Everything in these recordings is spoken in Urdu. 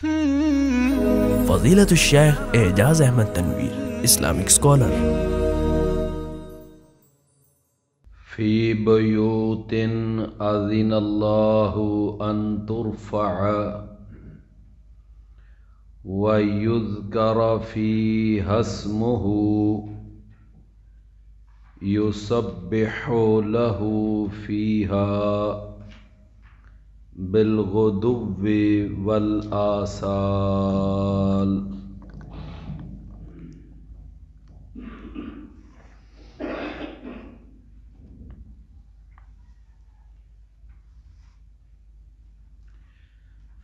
فضيلة الشيخ إعجاز أحمد تنوير Islamic Scholar. في بيوت أذن الله أن ترفع ويذكر فيها اسمه يسبح له فيها بالغدو والآصال.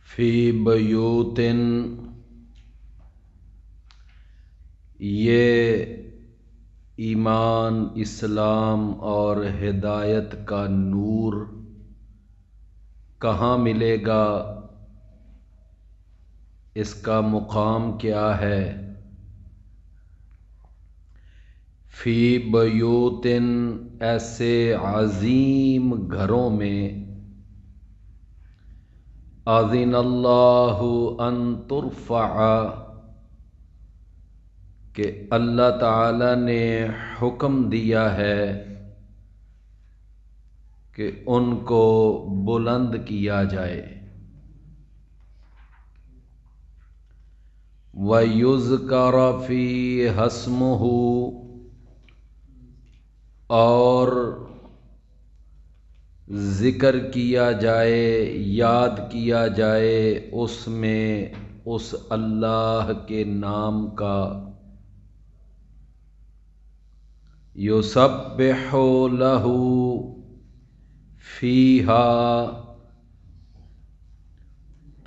فی بیوت، یہ ایمان، اسلام اور ہدایت کا نور کہاں ملے گا، اس کا مقام کیا ہے؟ فی بیوت، ایسے عظیم گھروں میں، اذن اللہ ان ترفع، کہ اللہ تعالی نے حکم دیا ہے کہ ان کو بلند کیا جائے، وَيُذْكَرَ فِيهَا اسْمُهُ، اور ذکر کیا جائے، یاد کیا جائے اس میں اس اللہ کے نام کا، یسبح لہ فیہا،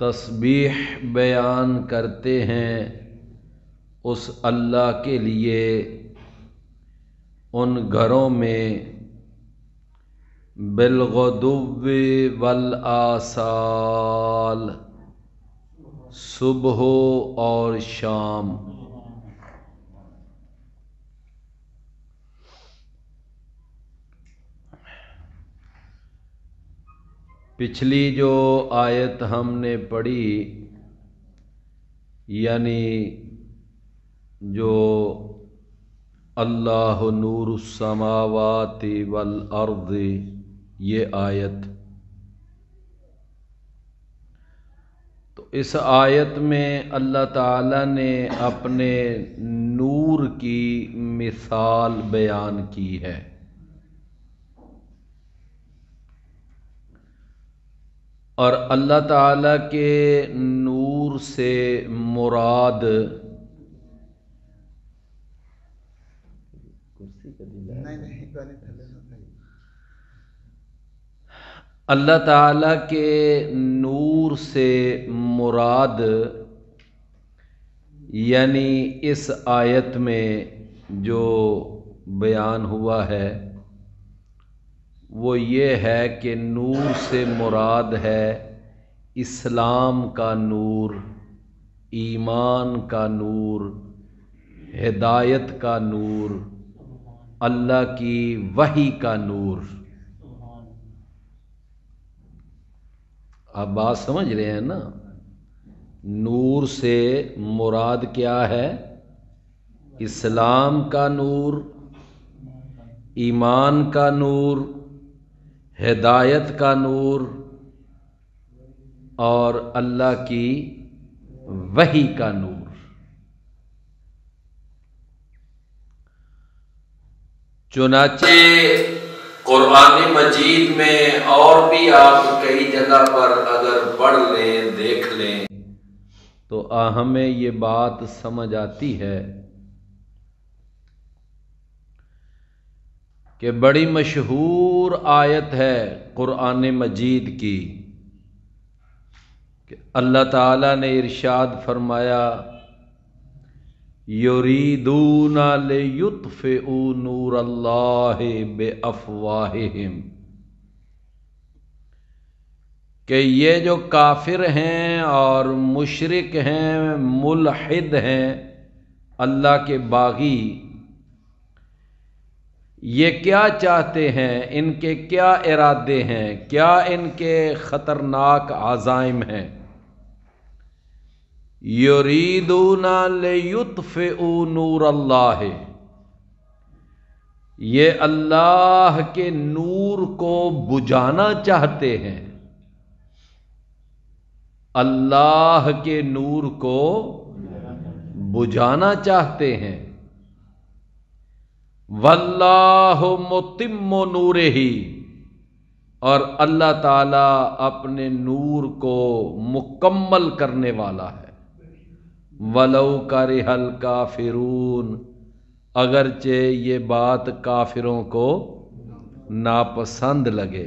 تسبیح بیان کرتے ہیں اس اللہ کے لیے ان گھروں میں، بالغدو والآصال، صبح اور شام۔ پچھلی جو آیت ہم نے پڑھی، یعنی جو اللہ نور السماوات والارض، یہ آیت، تو اس آیت میں اللہ تعالی نے اپنے نور کی مثال بیان کی ہے، اور اللہ تعالی کے نور سے مراد اللہ تعالی کے نور سے مراد، یعنی اس آیت میں جو بیان ہوا ہے وہ یہ ہے کہ نور سے مراد ہے اسلام کا نور، ایمان کا نور، ہدایت کا نور، اللہ کی وحی کا نور۔ آپ بات سمجھ رہے ہیں نا؟ نور سے مراد کیا ہے؟ اسلام کا نور، ایمان کا نور، ہدایت کا نور، اور اللہ کی وحی کا نور۔ چنانچہ قرآن مجید میں اور بھی آپ کئی جگہ پر اگر پڑھ لیں، دیکھ لیں، تو ہمیں یہ بات سمجھ آتی ہے کہ بڑی مشہور آیت ہے قرآن مجید کی کہ اللہ تعالیٰ نے ارشاد فرمایا، یریدون لیطفئوا نور اللہ بافواہہم، کہ یہ جو کافر ہیں اور مشرک ہیں، ملحد ہیں، اللہ کے باغی، یہ کیا چاہتے ہیں، ان کے کیا ارادے ہیں، کیا ان کے خطرناک عزائم ہیں؟ یریدون لیطفئوا نور اللہ، یہ اللہ کے نور کو بجھانا چاہتے ہیں، اللہ کے نور کو بجھانا چاہتے ہیں۔ واللہ متم نورہ، اور اللہ تعالی اپنے نور کو مکمل کرنے والا ہے۔ ولو کرہ الکافرون، اگرچہ یہ بات کافروں کو ناپسند لگے۔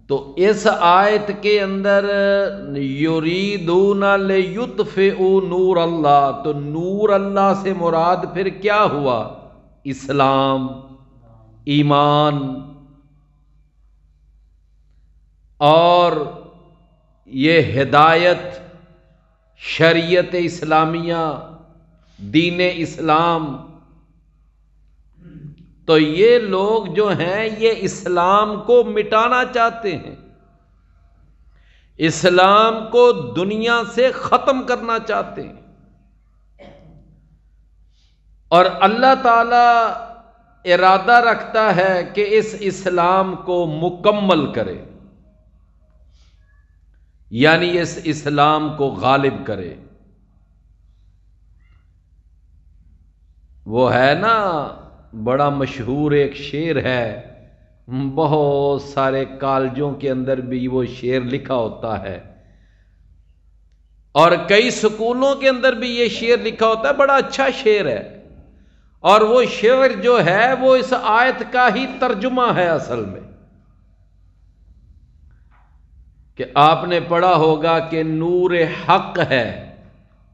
تو اس آیت کے اندر یریدون لیطفئوا نور اللہ، تو نور اللہ سے مراد پھر کیا ہوا؟ اسلام، ایمان، اور یہ ہدایت، شریعت اسلامیہ، دین اسلام۔ تو یہ لوگ جو ہیں یہ اسلام کو مٹانا چاہتے ہیں، اسلام کو دنیا سے ختم کرنا چاہتے ہیں، اور اللہ تعالی ارادہ رکھتا ہے کہ اس اسلام کو مکمل کرے، یعنی اس اسلام کو غالب کرے۔ وہ ہے نا بڑا مشہور ایک شعر ہے، بہت سارے کالجوں کے اندر بھی وہ شعر لکھا ہوتا ہے، اور کئی سکولوں کے اندر بھی یہ شعر لکھا ہوتا ہے، بڑا اچھا شعر ہے، اور وہ شعر جو ہے وہ اس آیت کا ہی ترجمہ ہے اصل میں، کہ آپ نے پڑھا ہوگا کہ نور حق ہے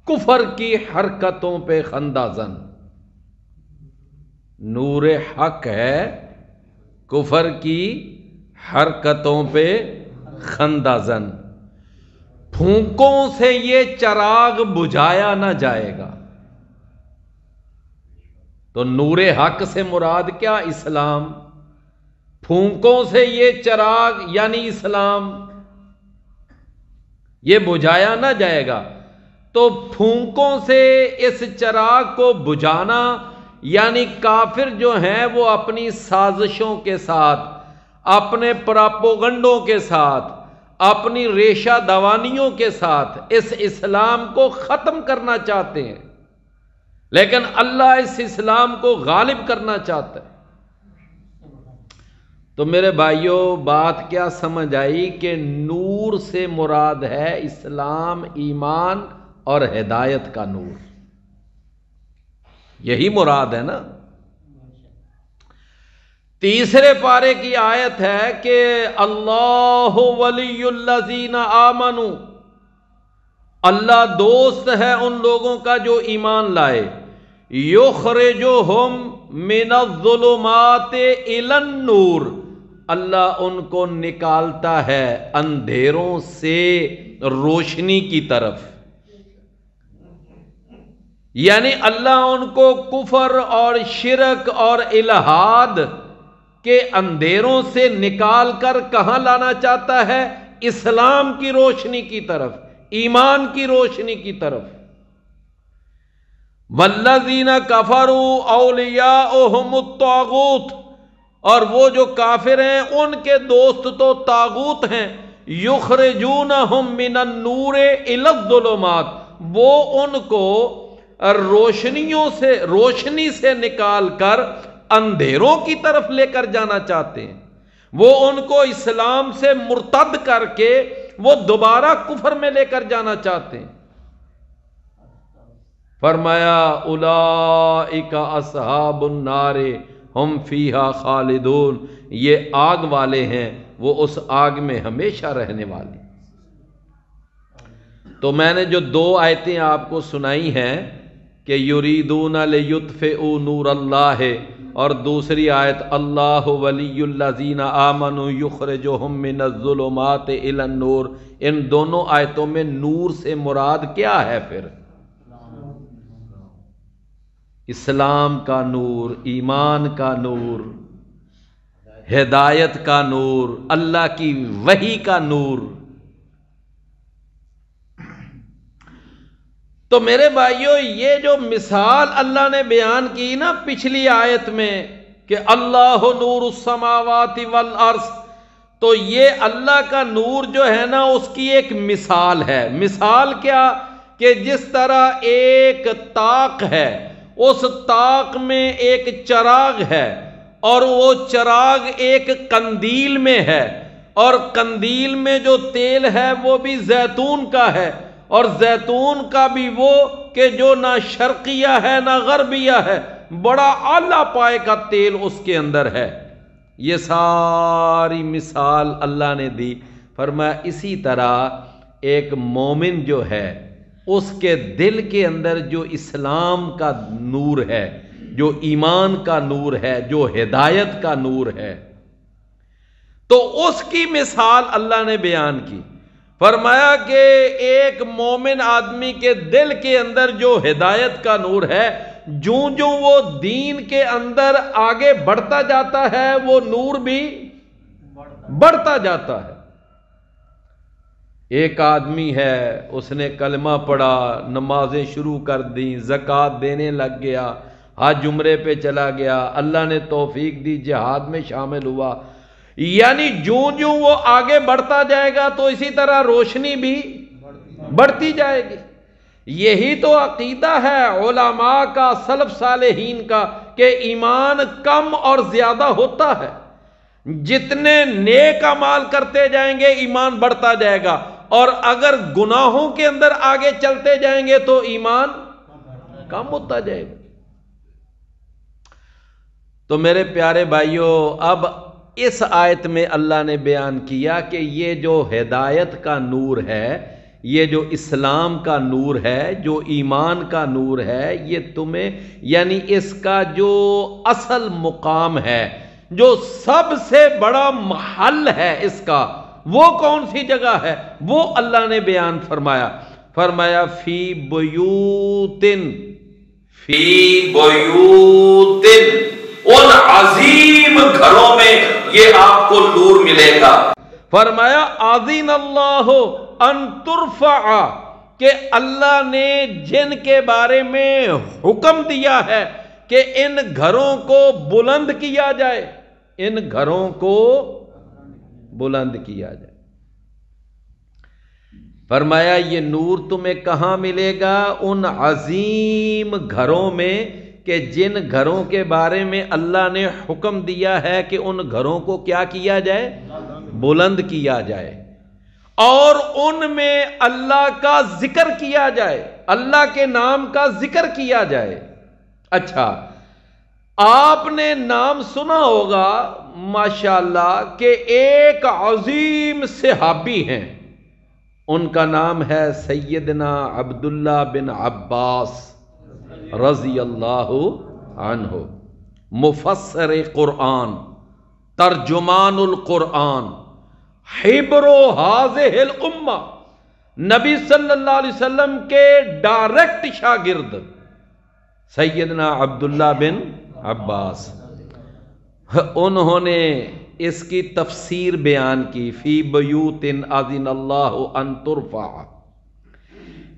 کفر کی حرکتوں پہ خندہ زن، نور حق ہے کفر کی حرکتوں پہ خندہ زن، پھونکوں سے یہ چراغ بجھایا نہ جائے گا۔ تو نور حق سے مراد کیا؟ اسلام، پھونکوں سے یہ چراغ یعنی اسلام یہ بجھایا نہ جائے گا۔ تو پھونکوں سے اس چراغ کو بجھانا یعنی کافر جو ہیں وہ اپنی سازشوں کے ساتھ، اپنے پراپوگنڈوں کے ساتھ، اپنی ریشہ دوانیوں کے ساتھ اس اسلام کو ختم کرنا چاہتے ہیں، لیکن اللہ اس اسلام کو غالب کرنا چاہتا ہے۔ تو میرے بھائیوں بات کیا سمجھ آئی کہ نور سے مراد ہے اسلام، ایمان اور ہدایت کا نور، یہی مراد ہے نا۔ تیسرے پارے کی آیت ہے کہ اللہ ولی الذین آمنوا، اللہ دوست ہے ان لوگوں کا جو ایمان لائے، یخرجہم من الظلمات الی النور، اللہ ان کو نکالتا ہے اندھیروں سے روشنی کی طرف، یعنی اللہ ان کو کفر اور شرک اور الحاد کے اندھیروں سے نکال کر کہاں لانا چاہتا ہے؟ اسلام کی روشنی کی طرف، ایمان کی روشنی کی طرف۔ والذین کفروا اولیاؤہم الطاغوت، اور وہ جو کافر ہیں ان کے دوست تو طاغوت ہیں، یخرجونہم من النور الی الظلمات، وہ ان کو روشنی سے نکال کر اندھیروں کی طرف لے کر جانا چاہتے ہیں، وہ ان کو اسلام سے مرتد کر کے وہ دوبارہ کفر میں لے کر جانا چاہتے ہیں۔ فرمایا اولئک اصحاب النار ہم فیہا خالدون، یہ آگ والے ہیں، وہ اس آگ میں ہمیشہ رہنے والے۔ تو میں نے جو دو آیتیں آپ کو سنائی ہیں کہ یریدون لیطفئوا نور اللہ، اور دوسری آیت اللہ ولی الذین آمنوا یخرجہم من الظلمات الی النور، ان دونوں آیتوں میں نور سے مراد کیا ہے پھر؟ اسلام کا نور، ایمان کا نور، ہدایت کا نور، اللہ کی وحی کا نور۔ تو میرے بھائیوں یہ جو مثال اللہ نے بیان کی نا پچھلی آیت میں کہ اللہ نور السماوات والارض، تو یہ اللہ کا نور جو ہے نا اس کی ایک مثال ہے۔ مثال کیا؟ کہ جس طرح ایک طاق ہے، اس طاق میں ایک چراغ ہے اور وہ چراغ ایک قندیل میں ہے، اور قندیل میں جو تیل ہے وہ بھی زیتون کا ہے، اور زیتون کا بھی وہ کہ جو نہ شرقیہ ہے نہ غربیہ ہے، بڑا اعلیٰ پائے کا تیل اس کے اندر ہے۔ یہ ساری مثال اللہ نے دی۔ فرمایا اسی طرح ایک مومن جو ہے اس کے دل کے اندر جو اسلام کا نور ہے، جو ایمان کا نور ہے، جو ہدایت کا نور ہے، تو اس کی مثال اللہ نے بیان کی۔ فرمایا کہ ایک مومن آدمی کے دل کے اندر جو ہدایت کا نور ہے، جوں جوں وہ دین کے اندر آگے بڑھتا جاتا ہے وہ نور بھی بڑھتا جاتا ہے۔ ایک آدمی ہے، اس نے کلمہ پڑھا، نمازیں شروع کر دیں، زکوٰۃ دینے لگ گیا، حج عمرے پہ چلا گیا، اللہ نے توفیق دی، جہاد میں شامل ہوا، یعنی جوں جوں وہ آگے بڑھتا جائے گا تو اسی طرح روشنی بھی بڑھتی جائے گی۔ یہی تو عقیدہ ہے علماء کا، سلف صالحین کا، کہ ایمان کم اور زیادہ ہوتا ہے۔ جتنے نیک اعمال کرتے جائیں گے ایمان بڑھتا جائے گا، اور اگر گناہوں کے اندر آگے چلتے جائیں گے تو ایمان کم ہوتا جائے گا۔ تو میرے پیارے بھائیوں، اب اس آیت میں اللہ نے بیان کیا کہ یہ جو ہدایت کا نور ہے، یہ جو اسلام کا نور ہے، جو ایمان کا نور ہے، یہ تمہیں یعنی اس کا جو اصل مقام ہے، جو سب سے بڑا محل ہے اس کا، وہ کون سی جگہ ہے؟ وہ اللہ نے بیان فرمایا۔ فرمایا فی بیوتن، فی بیوتن، ان عظیم گھروں میں یہ آپ کو نور ملے گا۔ فرمایا اذن اللہ ان ترفع، کہ اللہ نے جن کے بارے میں حکم دیا ہے کہ ان گھروں کو بلند کیا جائے، ان گھروں کو بلند کیا جائے۔ فرمایا یہ نور تمہیں کہاں ملے گا؟ ان عظیم گھروں میں، کہ جن گھروں کے بارے میں اللہ نے حکم دیا ہے کہ ان گھروں کو کیا کیا جائے؟ بلند کیا جائے، اور ان میں اللہ کا ذکر کیا جائے، اللہ کے نام کا ذکر کیا جائے۔ اچھا، آپ نے نام سنا ہوگا ماشاءاللہ کہ ایک عظیم صحابی ہیں، ان کا نام ہے سیدنا عبداللہ بن عباس رضی اللہ عنہ، مفسر قرآن، ترجمان القرآن، حبر هذه الامہ، نبی صلی اللہ علیہ وسلم کے ڈائریکٹ شاگرد سیدنا عبداللہ بن عباس، انہوں نے اس کی تفسیر بیان کی، فی بیوت اذن اللہ ان ترفع۔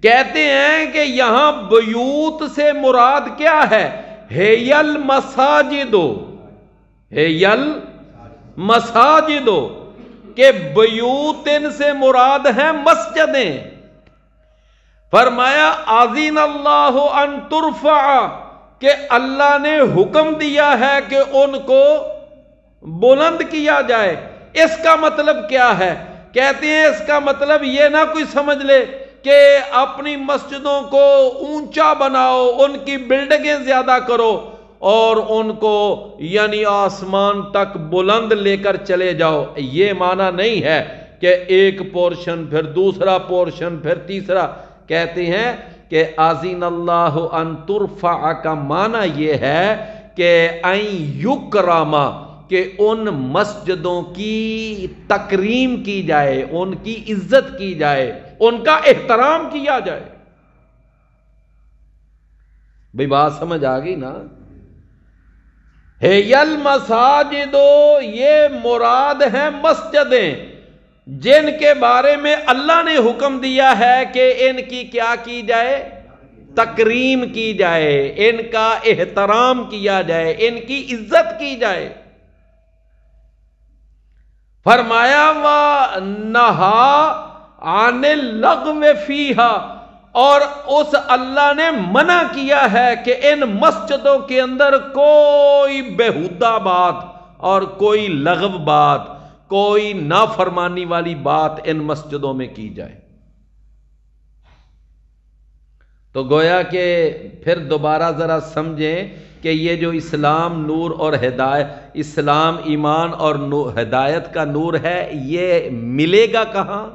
کہتے ہیں کہ یہاں بیوت سے مراد کیا ہے؟ ہیل مساجد، ہیل مساجد، کہ بیوتن سے مراد ہیں مسجدیں۔ فرمایا اذن اللہ ان ترفع، کہ اللہ نے حکم دیا ہے کہ ان کو بلند کیا جائے۔ اس کا مطلب کیا ہے؟ کہتے ہیں اس کا مطلب یہ نہ کوئی سمجھ لے کہ اپنی مسجدوں کو اونچا بناؤ، ان کی بلڈنگیں زیادہ کرو اور ان کو یعنی آسمان تک بلند لے کر چلے جاؤ۔ یہ معنی نہیں ہے کہ ایک پورشن پھر دوسرا پورشن پھر تیسرا۔ کہتے ہیں کہ اذن اللہ ان ترفع کا معنی یہ ہے کہ ان یکرم، کہ ان مسجدوں کی تکریم کی جائے، ان کی عزت کی جائے، ان کا احترام کیا جائے۔ بھئی بات سمجھ آ گئی نا؟ ہیل مساجد، یہ مراد ہیں مسجدیں جن کے بارے میں اللہ نے حکم دیا ہے کہ ان کی کیا کی جائے؟ تکریم کی جائے، ان کا احترام کیا جائے، ان کی عزت کی جائے۔ فرمایا وَنَهَا عَنِ اللَّغْوِ فِيهَا، اور اس اللہ نے منع کیا ہے کہ ان مسجدوں کے اندر کوئی بیہودہ بات اور کوئی لغو بات، کوئی نافرمانی والی بات ان مسجدوں میں کی جائے۔ تو گویا کہ پھر دوبارہ ذرا سمجھیں کہ یہ جو اسلام نور اور ہدایت، اسلام ایمان اور ہدایت کا نور ہے، یہ ملے گا کہاں؟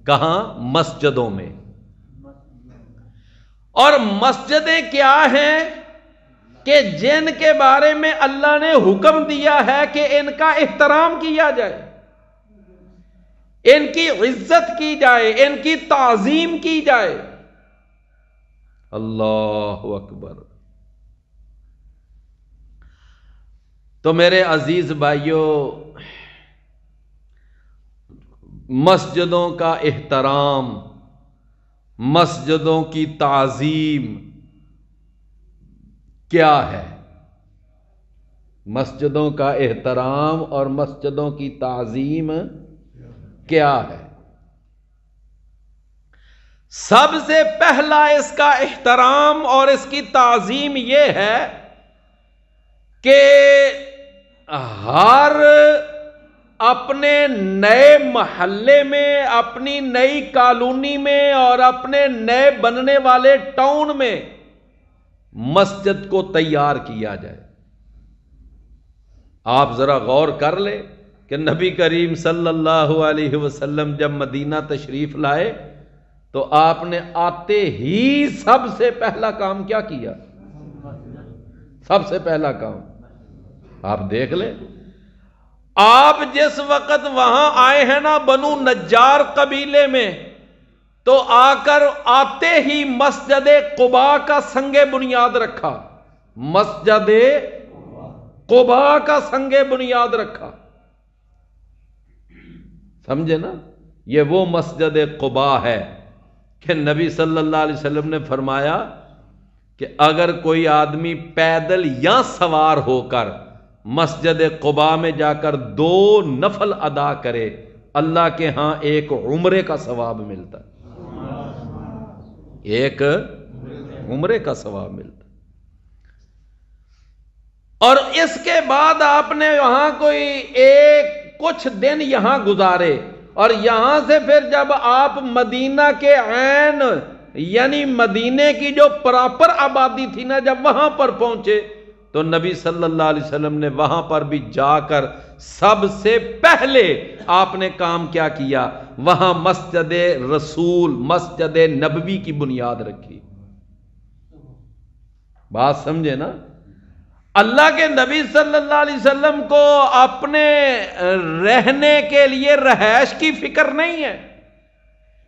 کہاں؟ مسجدوں میں۔ اور مسجدیں کیا ہیں کہ جن کے بارے میں اللہ نے حکم دیا ہے کہ ان کا احترام کیا جائے، ان کی عزت کی جائے، ان کی تعظیم کی جائے۔ اللہ اکبر۔ تو میرے عزیز بھائیوں، مسجدوں کا احترام، مسجدوں کی تعظیم کیا ہے؟ مسجدوں کا احترام اور مسجدوں کی تعظیم کیا ہے؟ سب سے پہلا اس کا احترام اور اس کی تعظیم یہ ہے کہ ہر اپنے نئے محلے میں، اپنی نئی کالونی میں اور اپنے نئے بننے والے ٹاؤن میں مسجد کو تیار کیا جائے۔ آپ ذرا غور کر لیں کہ نبی کریم صلی اللہ علیہ وسلم جب مدینہ تشریف لائے تو آپ نے آتے ہی سب سے پہلا کام کیا کیا؟ سب سے پہلا کام آپ دیکھ لیں، آپ جس وقت وہاں آئے ہیں نا بنو نجار قبیلے میں، تو آ کر آتے ہی مسجد قباء کا سنگ بنیاد رکھا، مسجد قباء کا سنگ بنیاد رکھا۔ سمجھے نا؟ یہ وہ مسجد قباء ہے کہ نبی صلی اللہ علیہ وسلم نے فرمایا کہ اگر کوئی آدمی پیدل یا سوار ہو کر مسجد قباء میں جا کر 2 نفل ادا کرے، اللہ کے ہاں ایک عمرے کا ثواب ملتا ہے، ایک عمرے کا ثواب ملتا ہے۔ اور اس کے بعد آپ نے وہاں کوئی کچھ دن یہاں گزارے، اور یہاں سے پھر جب آپ مدینہ کے عین یعنی مدینے کی جو پراپر آبادی تھی نا، جب وہاں پر پہنچے تو نبی صلی اللہ علیہ وسلم نے وہاں پر بھی جا کر سب سے پہلے آپ نے کام کیا کیا؟ وہاں مسجد رسول، مسجد نبوی کی بنیاد رکھی۔ بات سمجھے نا؟ اللہ کے نبی صلی اللہ علیہ وسلم کو اپنے رہنے کے لیے رہائش کی فکر نہیں ہے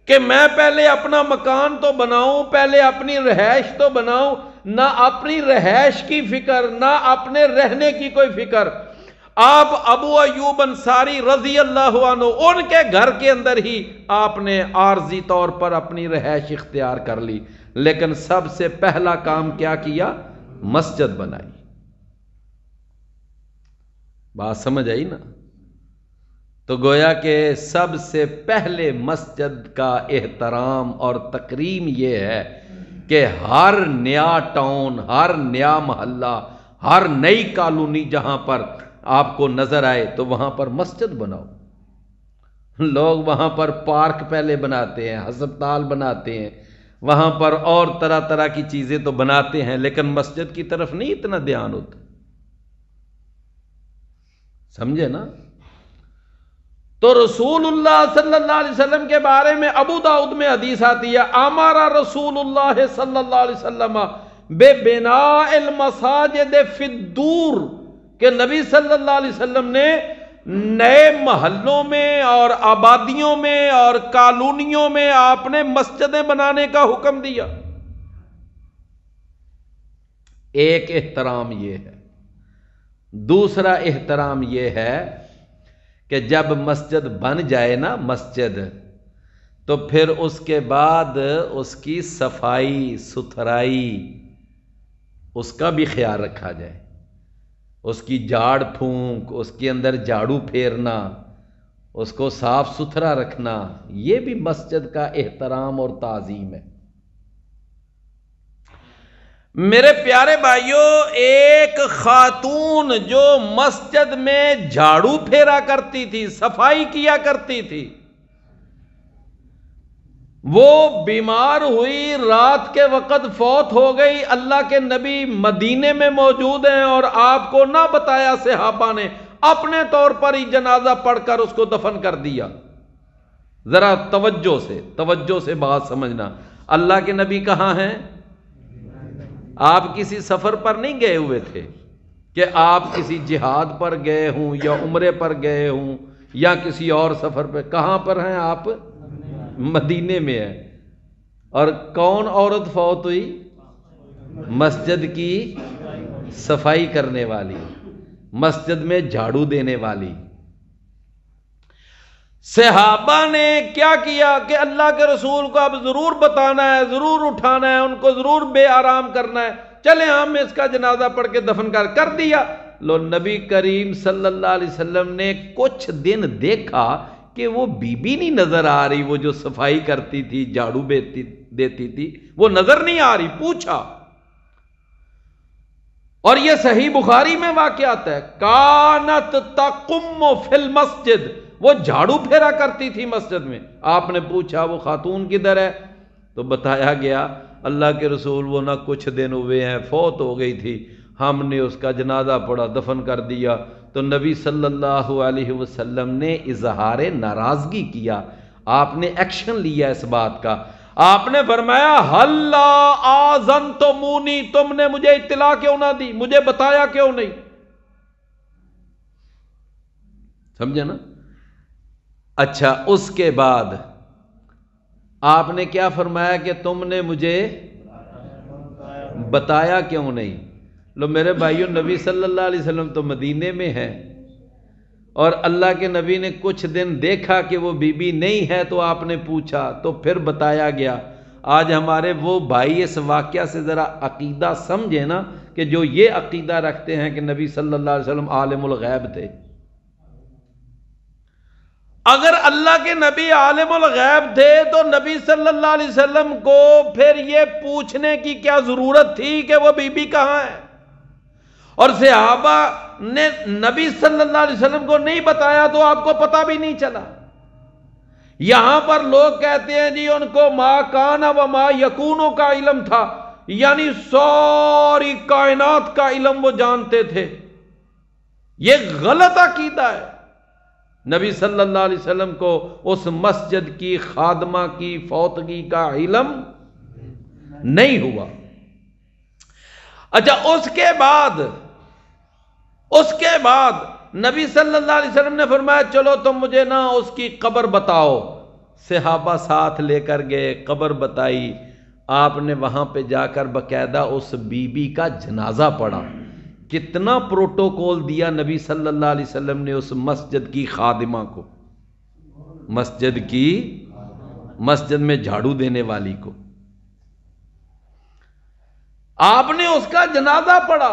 کہ میں پہلے اپنا مکان تو بناؤں، پہلے اپنی رہائش تو بناؤں، نہ اپنی رہائش کی فکر، نہ اپنے رہنے کی کوئی فکر۔ آپ ابو ایوب انصاری رضی اللہ عنہ، ان کے گھر کے اندر ہی آپ نے عارضی طور پر اپنی رہائش اختیار کر لی، لیکن سب سے پہلا کام کیا کیا؟ مسجد بنائی۔ بات سمجھ آئی نا؟ تو گویا کہ سب سے پہلے مسجد کا احترام اور تکریم یہ ہے کہ ہر نیا ٹاؤن، ہر نیا محلہ، ہر نئی کالونی جہاں پر آپ کو نظر آئے تو وہاں پر مسجد بناؤ۔ لوگ وہاں پر پارک پہلے بناتے ہیں، ہسپتال بناتے ہیں، وہاں پر اور طرح طرح کی چیزیں تو بناتے ہیں، لیکن مسجد کی طرف نہیں اتنا دھیان ہوتا۔ سمجھے نا؟ تو رسول اللہ صلی اللہ علیہ وسلم کے بارے میں ابو داؤد میں حدیث آتی ہے، امر رسول اللہ صلی اللہ علیہ وسلم بے بناء المساجد فی الدور، کہ نبی صلی اللہ علیہ وسلم نے نئے محلوں میں اور آبادیوں میں اور کالونیوں میں آپ نے مسجدیں بنانے کا حکم دیا۔ ایک احترام یہ ہے۔ دوسرا احترام یہ ہے کہ جب مسجد بن جائے نا مسجد، تو تو پھر اس کے بعد اس کی صفائی ستھرائی اس کا بھی خیال رکھا جائے، اس کی جھاڑ پھونک، اس کے اندر جھاڑو پھیرنا، اس کو صاف ستھرا رکھنا، یہ بھی مسجد کا احترام اور تعظیم ہے۔ میرے پیارے بھائیوں، ایک خاتون جو مسجد میں جھاڑو پھیرا کرتی تھی، صفائی کیا کرتی تھی، وہ بیمار ہوئی، رات کے وقت فوت ہو گئی۔ اللہ کے نبی مدینے میں موجود ہیں اور آپ کو نہ بتایا، صحابہ نے اپنے طور پر ہی جنازہ پڑھ کر اس کو دفن کر دیا۔ ذرا توجہ سے بات سمجھنا، اللہ کے نبی کہاں ہیں؟ آپ کسی سفر پر نہیں گئے ہوئے تھے کہ آپ کسی جہاد پر گئے ہوں یا عمرے پر گئے ہوں یا کسی اور سفر پہ۔ کہاں پر ہیں آپ؟ مدینے میں ہے۔ اور کون عورت فوت ہوئی؟ مسجد کی صفائی کرنے والی، مسجد میں جھاڑو دینے والی۔ صحابہ نے کیا کیا کہ اللہ کے رسول کو اب ضرور بتانا ہے، ضرور اٹھانا ہے، ان کو ضرور بے آرام کرنا ہے، چلے ہم اس کا جنازہ پڑھ کے دفن کر دیا۔ لو نبی کریم صلی اللہ علیہ وسلم نے کچھ دن دیکھا کہ وہ بی بی نہیں نظر آ رہی، وہ جو صفائی کرتی تھی، جھاڑو دیتی تھی، وہ نظر نہیں آ رہی۔ پوچھا، اور یہ صحیح بخاری میں واقعات ہے، کانت تقم فی المسجد، وہ جھاڑو پھیرا کرتی تھی مسجد میں۔ آپ نے پوچھا وہ خاتون کدھر ہے؟ تو بتایا گیا اللہ کے رسول وہ نہ کچھ دن ہوئے ہیں، فوت ہو گئی تھی، ہم نے اس کا جنازہ پڑھا، دفن کر دیا۔ تو نبی صلی اللہ علیہ وسلم نے اظہار ناراضگی کیا، آپ نے ایکشن لیا اس بات کا۔ آپ نے فرمایا ہلا آذنتمونی، تم نے مجھے اطلاع کیوں نہ دی، مجھے بتایا کیوں نہیں؟ سمجھے نا؟ اچھا، اس کے بعد آپ نے کیا فرمایا کہ تم نے مجھے بتایا کیوں نہیں؟ لو میرے بھائیوں، نبی صلی اللہ علیہ وسلم تو مدینے میں ہے اور اللہ کے نبی نے کچھ دن دیکھا کہ وہ بی بی نہیں ہے، تو آپ نے پوچھا تو پھر بتایا گیا۔ آج ہمارے وہ بھائی اس واقعہ سے ذرا عقیدہ سمجھے نا، کہ جو یہ عقیدہ رکھتے ہیں کہ نبی صلی اللہ علیہ وسلم عالم الغیب تھے۔ اگر اللہ کے نبی عالم الغیب تھے تو نبی صلی اللہ علیہ وسلم کو پھر یہ پوچھنے کی کیا ضرورت تھی کہ وہ بی بی کہاں ہے؟ اور صحابہ نے نبی صلی اللہ علیہ وسلم کو نہیں بتایا تو آپ کو پتہ بھی نہیں چلا۔ یہاں پر لوگ کہتے ہیں جی ان کو ما کان و ما یکونوں کا علم تھا، یعنی ساری کائنات کا علم وہ جانتے تھے۔ یہ غلط عقیدہ ہے۔ نبی صلی اللہ علیہ وسلم کو اس مسجد کی خادمہ کی فوتگی کا علم نہیں ہوا۔ اچھا، اس کے بعد نبی صلی اللہ علیہ وسلم نے فرمایا چلو تم مجھے نا اس کی قبر بتاؤ۔ صحابہ ساتھ لے کر گئے، قبر بتائی۔ آپ نے وہاں پہ جا کر باقاعدہ اس بی بی کا جنازہ پڑھا۔ کتنا پروٹوکول دیا نبی صلی اللہ علیہ وسلم نے اس مسجد کی خادمہ کو، مسجد میں جھاڑو دینے والی کو۔ آپ نے اس کا جنازہ پڑھا۔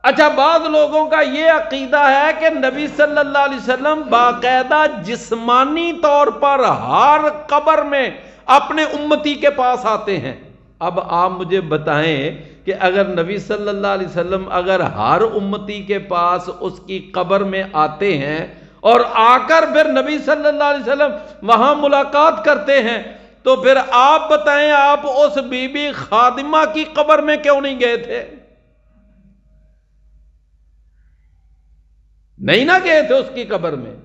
اچھا، بعض لوگوں کا یہ عقیدہ ہے کہ نبی صلی اللہ علیہ وسلم باقاعدہ جسمانی طور پر ہر قبر میں اپنے امتی کے پاس آتے ہیں۔ اب آپ مجھے بتائیں کہ اگر نبی صلی اللہ علیہ وسلم اگر ہر امتی کے پاس اس کی قبر میں آتے ہیں اور آ کر پھر نبی صلی اللہ علیہ وسلم وہاں ملاقات کرتے ہیں، تو پھر آپ بتائیں آپ اس بی بی خادمہ کی قبر میں کیوں نہیں گئے تھے؟ نہیں نہ گئے تھے اس کی قبر میں۔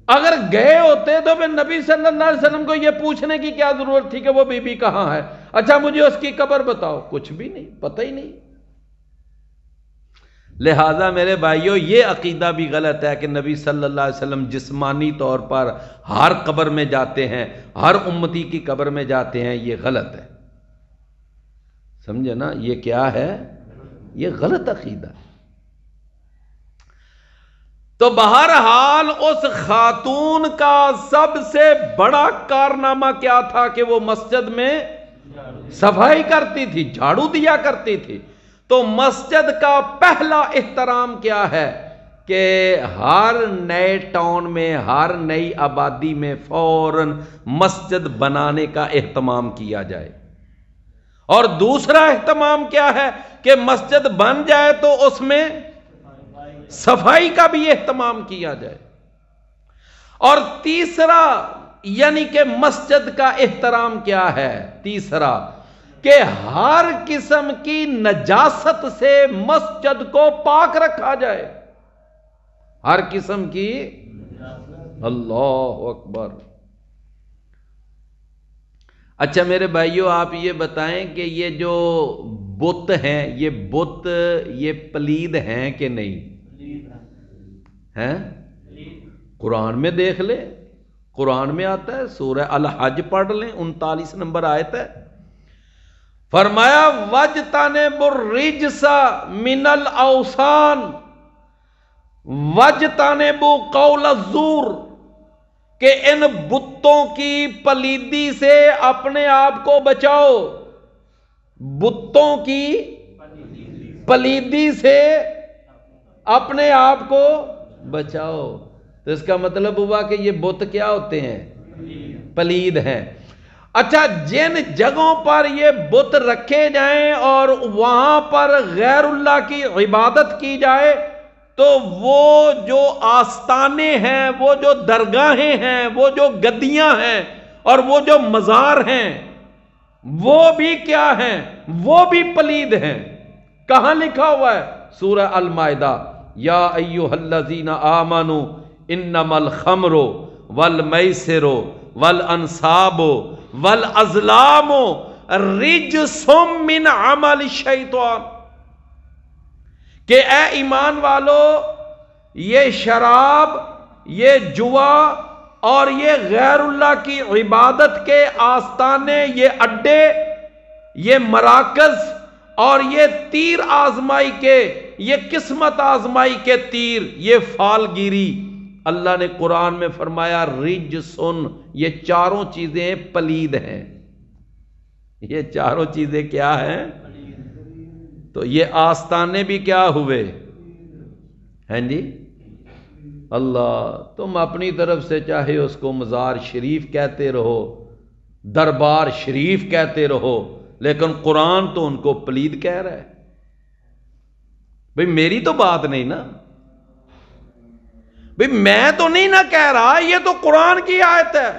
اگر گئے ہوتے تو پھر نبی صلی اللہ علیہ وسلم کو یہ پوچھنے کی کیا ضرورت تھی کہ وہ بی بی کہاں ہے؟ اچھا مجھے اس کی قبر بتاؤ، کچھ بھی نہیں، پتہ ہی نہیں۔ لہذا میرے بھائیوں، یہ عقیدہ بھی غلط ہے کہ نبی صلی اللہ علیہ وسلم جسمانی طور پر ہر قبر میں جاتے ہیں، ہر امتی کی قبر میں جاتے ہیں، یہ غلط ہے۔ سمجھے نا؟ یہ کیا ہے؟ یہ غلط عقیدہ ہے۔ تو بہرحال اس خاتون کا سب سے بڑا کارنامہ کیا تھا کہ وہ مسجد میں صفائی کرتی تھی، جھاڑو دیا کرتی تھی۔ تو مسجد کا پہلا احترام کیا ہے کہ ہر نئے ٹاؤن میں، ہر نئی آبادی میں فوراً مسجد بنانے کا اہتمام کیا جائے۔ اور دوسرا اہتمام کیا ہے کہ مسجد بن جائے تو اس میں صفائی کا بھی اہتمام کیا جائے۔ اور تیسرا یعنی کہ مسجد کا احترام کیا ہے؟ تیسرا کہ ہر قسم کی نجاست سے مسجد کو پاک رکھا جائے، ہر قسم کی۔ اللہ اکبر۔ اچھا میرے بھائیو، آپ یہ بتائیں کہ یہ جو بت ہیں، یہ بت یہ پلید ہیں کہ نہیں ہیں؟ قرآن میں دیکھ لیں، قرآن میں آتا ہے، سورہ الحج پڑھ لیں، 39 نمبر آیت ہے، فرمایا وَاجْتَنِبُوا الرِّجْسَ مِنَ الْأَوْثَانِ وَاجْتَنِبُوا قَوْلَ الزُّورِ، کہ ان بتوں کی پلیدی سے اپنے آپ کو بچاؤ، بتوں کی پلیدی سے اپنے آپ کو بچاؤ۔ تو اس کا مطلب ہوا کہ یہ بت کیا ہوتے ہیں؟ پلید ہیں۔ اچھا، جن جگہوں پر یہ بت رکھے جائیں اور وہاں پر غیر اللہ کی عبادت کی جائے تو وہ جو آستانے ہیں، وہ جو درگاہیں ہیں، وہ جو گدیاں ہیں اور وہ جو مزار ہیں، وہ بھی کیا ہیں؟ وہ بھی پلید ہیں۔ کہاں لکھا ہوا ہے؟ سورہ المائدہ، یا ایھا الذین آمنوا انما الخمر والمیسر والانصاب والازلام رجس من عمل الشیطان، کہ اے ایمان والو، یہ شراب، یہ جوا اور یہ غیر اللہ کی عبادت کے آستانے، یہ اڈے، یہ مراکز اور یہ تیر آزمائی کے، یہ قسمت آزمائی کے تیر، یہ فال گیری، اللہ نے قرآن میں فرمایا رجسن، یہ چاروں چیزیں پلید ہیں۔ یہ چاروں چیزیں کیا ہیں؟ تو یہ آستانے بھی کیا ہوئے ہیں جی؟ اللہ، تم اپنی طرف سے چاہے اس کو مزار شریف کہتے رہو، دربار شریف کہتے رہو، لیکن قرآن تو ان کو پلید کہہ رہا ہے۔ بھئی میری تو بات نہیں نا، بھئی میں تو نہیں نہ کہہ رہا، یہ تو قرآن کی آیت ہے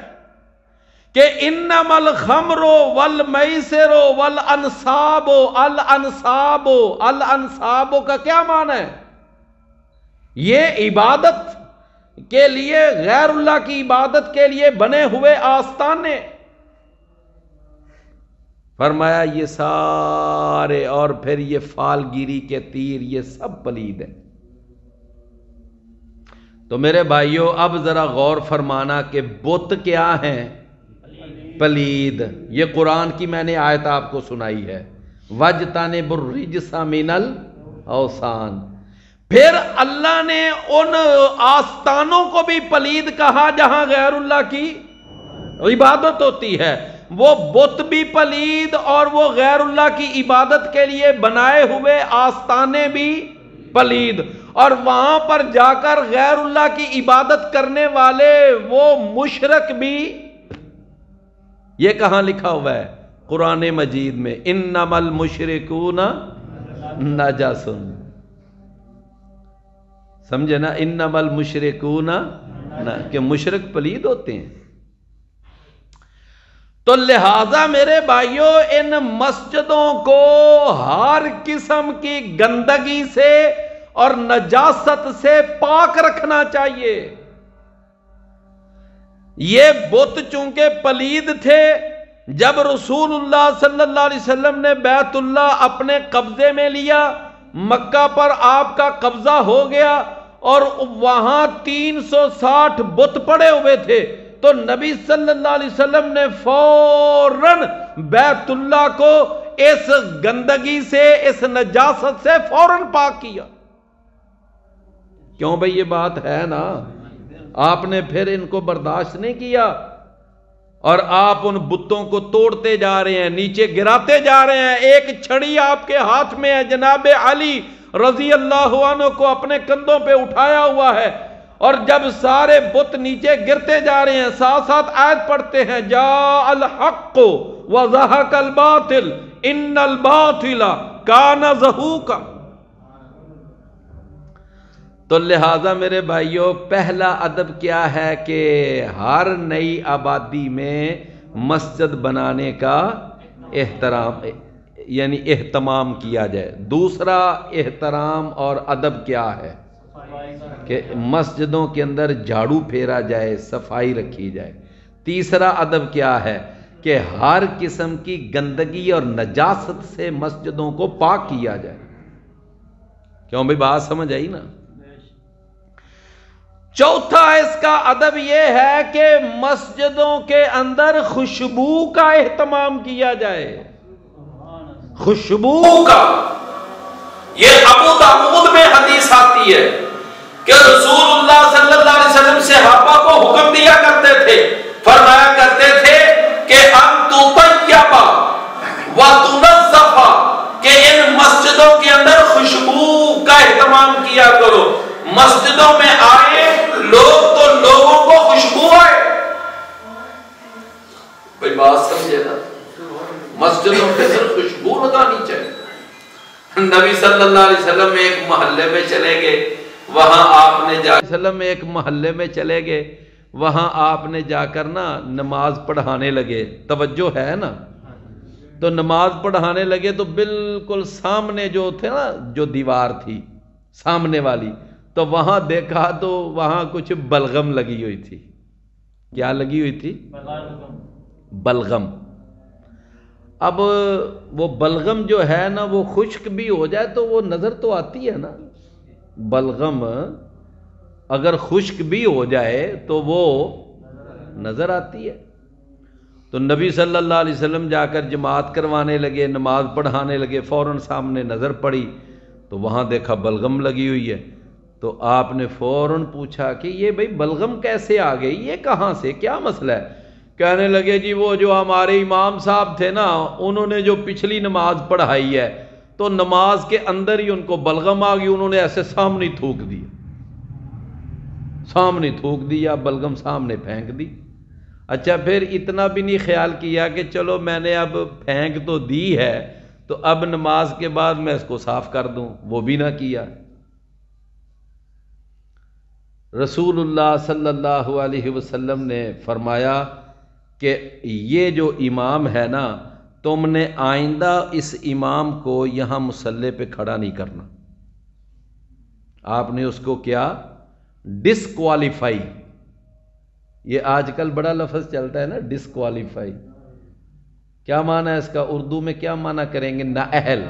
کہ انما الخمر والمیسر والانصاب، الانصاب، الانصاب کا کیا معنی ہے؟ یہ عبادت کے لیے، غیر اللہ کی عبادت کے لیے بنے ہوئے آستانے، فرمایا یہ سارے، اور پھر یہ فال گیری کے تیر، یہ سب پلید ہیں۔ تو میرے بھائیوں، اب ذرا غور فرمانا کہ بت کیا ہیں؟ پلید۔ یہ قرآن کی میں نے آیت آپ کو سنائی ہے، وَاجْتَنِبُوا الرِّجْسَ مِنَ الْأَوْثَانِ۔ پھر اللہ نے ان آستانوں کو بھی پلید کہا جہاں غیر اللہ کی عبادت ہوتی ہے۔ وہ بت بھی پلید اور وہ غیر اللہ کی عبادت کے لیے بنائے ہوئے آستانے بھی پلید، اور وہاں پر جا کر غیر اللہ کی عبادت کرنے والے وہ مشرک بھی۔ یہ کہاں لکھا ہوا ہے؟ قرآن مجید میں، انما المشرکون نجس، سمجھے نا؟ انما المشرکون، کہ مشرک پلید ہوتے ہیں۔ تو لہذا میرے بھائیوں، ان مسجدوں کو ہر قسم کی گندگی سے اور نجاست سے پاک رکھنا چاہیے۔ یہ بت چونکہ پلید تھے، جب رسول اللہ صلی اللہ علیہ وسلم نے بیت اللہ اپنے قبضے میں لیا، مکہ پر آپ کا قبضہ ہو گیا اور وہاں 360 بت پڑے ہوئے تھے، تو نبی صلی اللہ علیہ وسلم نے فوراً بیت اللہ کو اس گندگی سے، اس نجاست سے فوراً پاک کیا کیوں بھئی یہ بات ہے نا؟ آپ نے پھر ان کو برداشت نہیں کیا اور آپ ان بتوں کو توڑتے جا رہے ہیں، نیچے گراتے جا رہے ہیں۔ ایک چھڑی آپ کے ہاتھ میں ہے، جناب علی رضی اللہ عنہ کو اپنے کندھوں پہ اٹھایا ہوا ہے، اور جب سارے بت نیچے گرتے جا رہے ہیں ساتھ ساتھ آیت پڑھتے ہیں جاء الحق وزہق الباطل ان الباطل کان زہوقا۔ تو لہٰذا میرے بھائیوں، پہلا ادب کیا ہے کہ ہر نئی آبادی میں مسجد بنانے کا اہتمام کیا جائے۔ دوسرا احترام اور ادب کیا ہے کہ مسجدوں کے اندر جھاڑو پھیرا جائے، صفائی رکھی جائے۔ تیسرا ادب کیا ہے کہ ہر قسم کی گندگی اور نجاست سے مسجدوں کو پاک کیا جائے۔ کیوں بھئی بات سمجھ آئی نا؟ چوتھا اس کا ادب یہ ہے کہ مسجدوں کے اندر خوشبو کا اہتمام کیا جائے۔ خوشبو کا، یہ ابو داؤد میں حدیث آتی ہے کہ رسول اللہ صلی اللہ علیہ وسلم صحابہ کو حکم دیا کرتے تھے، فرمایا کرتے تھے کہ ان تطیب وتنظف، کہ ان مسجدوں کے اندر خوشبو کا اہتمام کیا کرو۔ مسجدوں میں آئے لوگ تو لوگوں کو خوشبو آئے۔ کوئی بات سمجھے نا؟ مسجدوں کے اندر خوشبو لگانی چاہیے۔ نبی صلی اللہ علیہ وسلم ایک محلے میں چلے گئے، وہاں آپ نے جا کر نا نماز پڑھانے لگے۔ توجہ ہے نا؟ تو نماز پڑھانے لگے تو بالکل سامنے جو تھے نا، جو دیوار تھی سامنے والی، تو وہاں دیکھا تو وہاں کچھ بلغم لگی ہوئی تھی۔ کیا لگی ہوئی تھی؟ بلغم۔ اب وہ بلغم جو ہے نا وہ خشک بھی ہو جائے تو وہ نظر تو آتی ہے نا۔ بلغم اگر خشک بھی ہو جائے تو وہ نظر آتی ہے۔ تو نبی صلی اللہ علیہ وسلم جا کر جماعت کروانے لگے، نماز پڑھانے لگے، فوراً سامنے نظر پڑی تو وہاں دیکھا بلغم لگی ہوئی ہے۔ تو آپ نے فوراً پوچھا کہ یہ بھئی بلغم کیسے آ گئی، یہ کہاں سے، کیا مسئلہ ہے؟ کہنے لگے جی وہ جو ہمارے امام صاحب تھے نا، انہوں نے جو پچھلی نماز پڑھائی ہے تو نماز کے اندر ہی ان کو بلغم آ گئی، انہوں نے ایسے سامنے تھوک دیا، بلغم سامنے پھینک دی۔ اچھا پھر اتنا بھی نہیں خیال کیا کہ چلو میں نے اب پھینک تو دی ہے تو اب نماز کے بعد میں اس کو صاف کر دوں، وہ بھی نہ کیا۔ رسول اللہ صلی اللہ علیہ وسلم نے فرمایا کہ یہ جو امام ہے نا، تم نے آئندہ اس امام کو یہاں مصلی پہ کھڑا نہیں کرنا۔ آپ نے اس کو کیا؟ ڈسکوالیفائی۔ یہ آج کل بڑا لفظ چلتا ہے نا، ڈسکوالیفائی۔ کیا معنی ہے اس کا؟ اردو میں کیا معنی کریں گے؟ نااہل،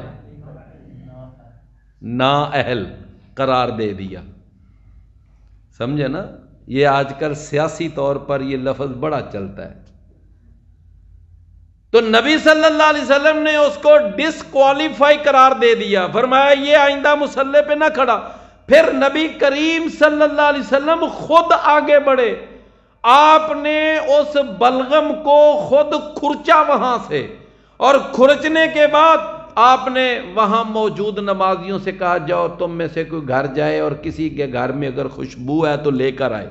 نااہل قرار دے دیا۔ سمجھے نا؟ یہ آج کل سیاسی طور پر یہ لفظ بڑا چلتا ہے۔ تو نبی صلی اللہ علیہ وسلم نے اس کو ڈسکوالیفائی قرار دے دیا، فرمایا یہ آئندہ مصلی پہ نہ کھڑا۔ پھر نبی کریم صلی اللہ علیہ وسلم خود آگے بڑھے، آپ نے اس بلغم کو خود کھرچا وہاں سے، اور کھرچنے کے بعد آپ نے وہاں موجود نمازیوں سے کہا جاؤ تم میں سے کوئی گھر جائے اور کسی کے گھر میں اگر خوشبو ہے تو لے کر آئے۔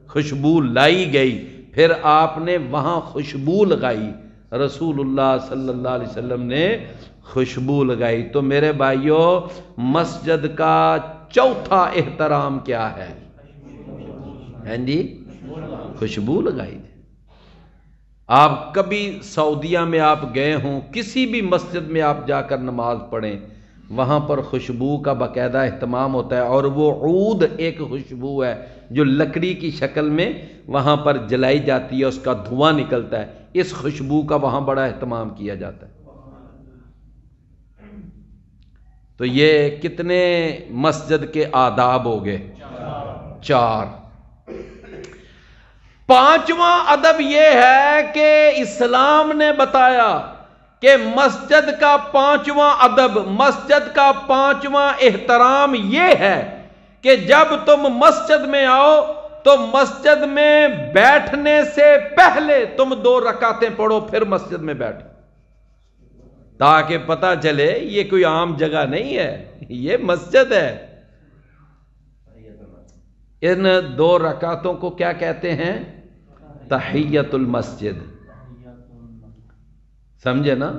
خوشبو لائی گئی، پھر آپ نے وہاں خوشبو لگائی، رسول اللہ صلی اللہ علیہ وسلم نے خوشبو لگائی۔ تو میرے بھائیوں، مسجد کا چوتھا احترام کیا ہے؟ ہیں جی؟ خوشبو لگائی۔ آپ کبھی سعودیہ میں آپ گئے ہوں، کسی بھی مسجد میں آپ جا کر نماز پڑھیں، وہاں پر خوشبو کا باقاعدہ اہتمام ہوتا ہے، اور وہ عود ایک خوشبو ہے جو لکڑی کی شکل میں وہاں پر جلائی جاتی ہے، اس کا دھواں نکلتا ہے، اس خوشبو کا وہاں بڑا اہتمام کیا جاتا ہے۔ تو یہ کتنے مسجد کے آداب ہو گئے؟ 4۔ پانچواں ادب یہ ہے کہ اسلام نے بتایا کہ مسجد کا پانچواں ادب، مسجد کا پانچواں احترام یہ ہے کہ جب تم مسجد میں آؤ تو مسجد میں بیٹھنے سے پہلے تم 2 رکعتیں پڑھو، پھر مسجد میں بیٹھو، تاکہ پتہ چلے یہ کوئی عام جگہ نہیں ہے، یہ مسجد ہے۔ ان 2 رکعتوں کو کیا کہتے ہیں؟ تحیت المسجد۔ سمجھے نا؟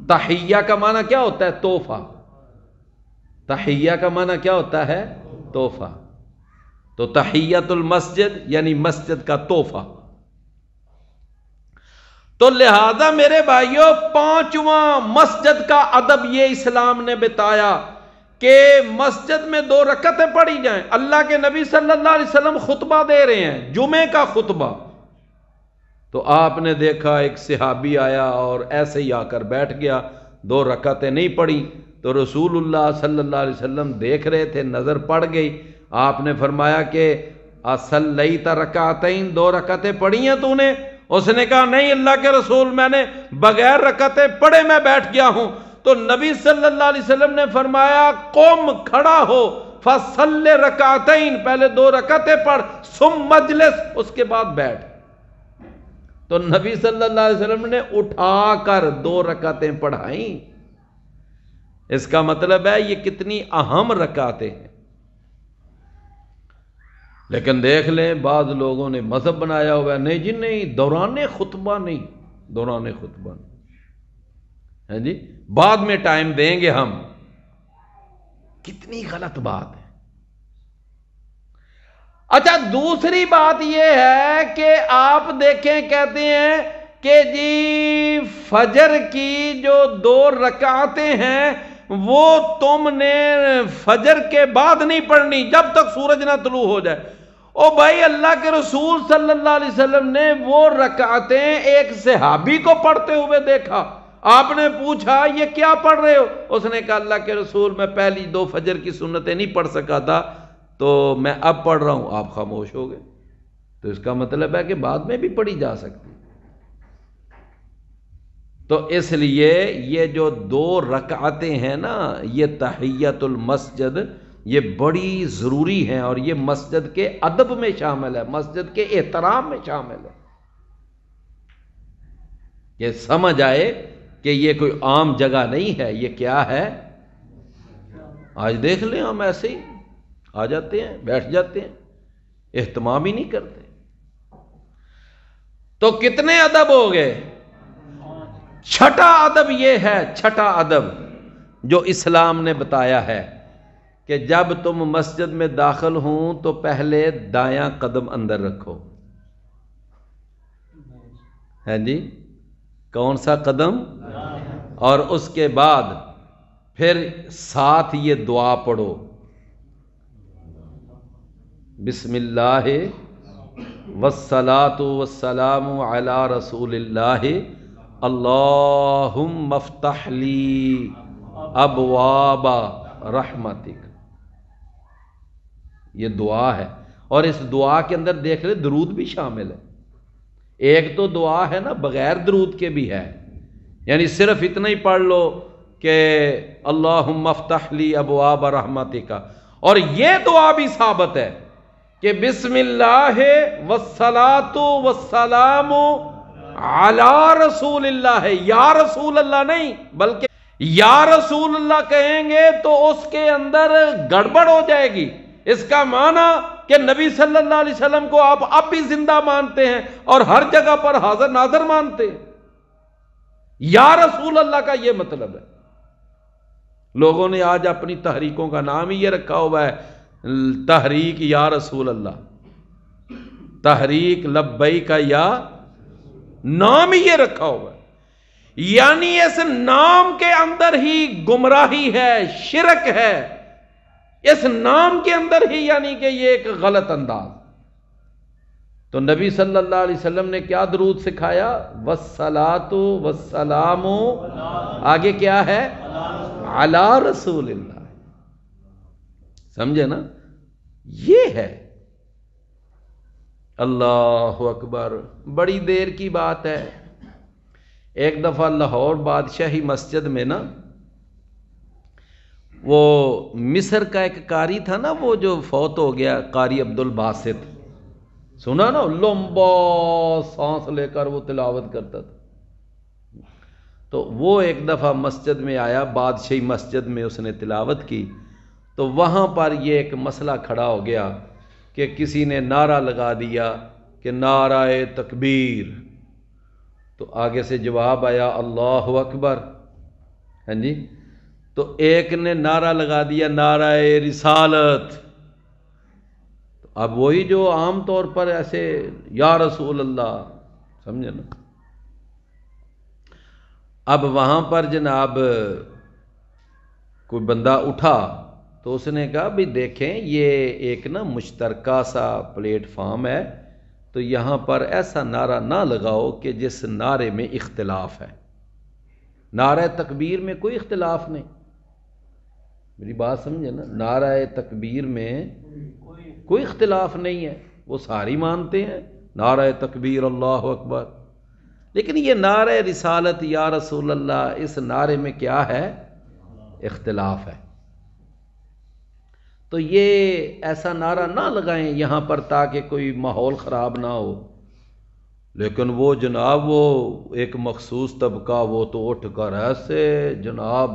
تحیہ کا معنی کیا ہوتا ہے؟ تحفہ۔ تحیہ کا معنی کیا ہوتا ہے؟ تحفہ۔ تو تحیت المسجد یعنی مسجد کا تحفہ۔ تو لہذا میرے بھائیوں، 5واں مسجد کا ادب یہ اسلام نے بتایا کہ مسجد میں 2 رکعتیں پڑھی جائیں۔ اللہ کے نبی صلی اللہ علیہ وسلم خطبہ دے رہے ہیں، جمعے کا خطبہ، تو آپ نے دیکھا ایک صحابی آیا اور ایسے ہی آ کر بیٹھ گیا، 2 رکعتیں نہیں پڑھی، تو رسول اللہ صلی اللہ علیہ وسلم دیکھ رہے تھے، نظر پڑ گئی۔ آپ نے فرمایا کہ اصلیت رکعتین، 2 رکعتیں پڑھی ہیں تو نے؟ اس نے کہا نہیں اللہ کے رسول، میں نے بغیر رکعتیں پڑھے میں بیٹھ گیا ہوں۔ تو نبی صلی اللہ علیہ وسلم نے فرمایا قم، کھڑا ہو، فصل رکعتین، پہلے 2 رکعتیں پڑھ، ثم مجلس، اس کے بعد بیٹھ۔ تو نبی صلی اللہ علیہ وسلم نے اٹھا کر 2 رکعتیں پڑھائیں۔ اس کا مطلب ہے یہ کتنی اہم رکعتیں ہیں۔ لیکن دیکھ لیں بعض لوگوں نے مذہب بنایا ہوا ہے، نہیں جی نہیں، دوران خطبہ نہیں، دوران خطبہ نہیں ہے جی، بعد میں ٹائم دیں گے ہم۔ کتنی غلط بات ہے۔ اچھا، دوسری بات یہ ہے کہ آپ دیکھیں، کہتے ہیں کہ جی فجر کی جو 2 رکعتیں ہیں وہ تم نے فجر کے بعد نہیں پڑھنی، جب تک سورج نہ طلوع ہو جائے۔ او بھائی، اللہ کے رسول صلی اللہ علیہ وسلم نے وہ رکعتیں ایک صحابی کو پڑھتے ہوئے دیکھا۔ آپ نے پوچھا یہ کیا پڑھ رہے ہو؟ اس نے کہا اللہ کے رسول، میں پہلی 2 فجر کی سنتیں نہیں پڑھ سکا تھا تو میں اب پڑھ رہا ہوں۔ آپ خاموش ہو گئے۔ تو اس کا مطلب ہے کہ بعد میں بھی پڑھی جا سکتی۔ تو اس لیے یہ جو 2 رکعتیں ہیں نا، یہ تحیت المسجد، یہ بڑی ضروری ہیں، اور یہ مسجد کے ادب میں شامل ہے، مسجد کے احترام میں شامل ہے۔ یہ سمجھ آئے کہ یہ کوئی عام جگہ نہیں ہے، یہ کیا ہے؟ آج دیکھ لیں ہم ایسے ہی آ جاتے ہیں، بیٹھ جاتے ہیں، اہتمام ہی نہیں کرتے۔ تو کتنے ادب ہو گئے؟ 6واں ادب یہ ہے، 6واں ادب جو اسلام نے بتایا ہے کہ جب تم مسجد میں داخل ہوں تو پہلے دایاں قدم اندر رکھو۔ ہے جی، کون سا قدم؟ اور اس کے بعد پھر ساتھ یہ دعا پڑھو، بسم اللہ والصلاۃ والسلام علی رسول اللہ، اللہم افتح لی ابواب رحمتک۔ یہ دعا ہے، اور اس دعا کے اندر دیکھ لیں درود بھی شامل ہے۔ ایک تو دعا ہے نا بغیر درود کے بھی ہے، یعنی صرف اتنا ہی پڑھ لو کہ اللہم افتح لی ابواب رحمتک، اور یہ دعا بھی ثابت ہے کہ بسم اللہ والصلاۃ والسلام علی رسول اللہ، یا رسول اللہ نہیں بلکہ یا رسول اللہ کہیں گے تو اس کے اندر گڑبڑ ہو جائے گی۔ اس کا معنی کہ نبی صلی اللہ علیہ وسلم کو آپ اب بھی زندہ مانتے ہیں اور ہر جگہ پر حاضر ناظر مانتے ہیں۔ یا رسول اللہ کا یہ مطلب ہے۔ لوگوں نے آج اپنی تحریکوں کا نام ہی یہ رکھا ہوا ہے، تحریک یا رسول اللہ، تحریک لبیک کا یا نام ہی یہ رکھا ہوا ہے۔ یعنی اس نام کے اندر ہی گمراہی ہے، شرک ہے، اس نام کے اندر ہی، یعنی کہ یہ ایک غلط انداز۔ تو نبی صلی اللہ علیہ وسلم نے کیا درود سکھایا؟ والصلاۃ والسلام، آگے کیا ہے؟ علی رسول اللہ۔ سمجھے نا؟ یہ ہے۔ اللہ اکبر، بڑی دیر کی بات ہے۔ ایک دفعہ لاہور بادشاہی مسجد میں نا وہ مصر کا ایک قاری تھا نا، وہ جو فوت ہو گیا، قاری عبد الباسط، سنا نا، لمبا سانس لے کر وہ تلاوت کرتا تھا. تو وہ ایک دفعہ مسجد میں آیا، بادشاہی مسجد میں اس نے تلاوت کی، تو وہاں پر یہ ایک مسئلہ کھڑا ہو گیا کہ کسی نے نعرہ لگا دیا کہ نعرہ تکبیر، تو آگے سے جواب آیا اللہ اکبر. ہاں جی، تو ایک نے نعرہ لگا دیا نعرہ رسالت. اب وہی جو عام طور پر ایسے یا رسول اللہ، سمجھے نا. اب وہاں پر جناب کوئی بندہ اٹھا تو اس نے کہا بھی دیکھیں یہ ایک نا مشترکہ سا پلیٹ فارم ہے، تو یہاں پر ایسا نعرہ نہ لگاؤ کہ جس نعرے میں اختلاف ہے. نعرہ تکبیر میں کوئی اختلاف نہیں، میری بات سمجھے نا، نعرہ تکبیر میں کوئی اختلاف نہیں ہے، وہ ساری مانتے ہیں نعرہ تکبیر اللہ اکبر. لیکن یہ نعرہ رسالت یا رسول اللہ، اس نعرے میں کیا ہے؟ اختلاف ہے. تو یہ ایسا نعرہ نہ لگائیں یہاں پر تاکہ کوئی ماحول خراب نہ ہو. لیکن وہ جناب وہ ایک مخصوص طبقہ وہ تو اٹھ کر ایسے جناب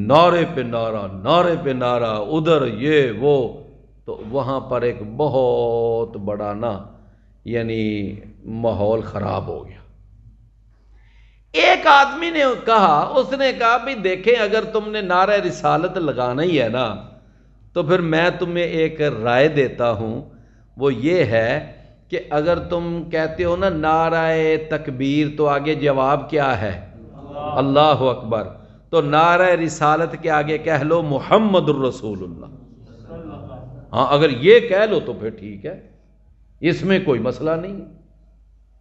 نعرے پہ نعرہ، نعرے پہ نعرہ، ادھر یہ وہ، تو وہاں پر ایک بہت بڑا نا یعنی ماحول خراب ہو گیا. ایک آدمی نے کہا، اس نے کہا بھی دیکھیں اگر تم نے نعرہ رسالت لگانا ہی ہے نا تو پھر میں تمہیں ایک رائے دیتا ہوں، وہ یہ ہے کہ اگر تم کہتے ہو نا نعرہ تکبیر تو آگے جواب کیا ہے؟ اللہ اکبر. تو نعرہ رسالت کے آگے کہہ لو محمد الرسول اللہ. ہاں اگر یہ کہہ لو تو پھر ٹھیک ہے، اس میں کوئی مسئلہ نہیں.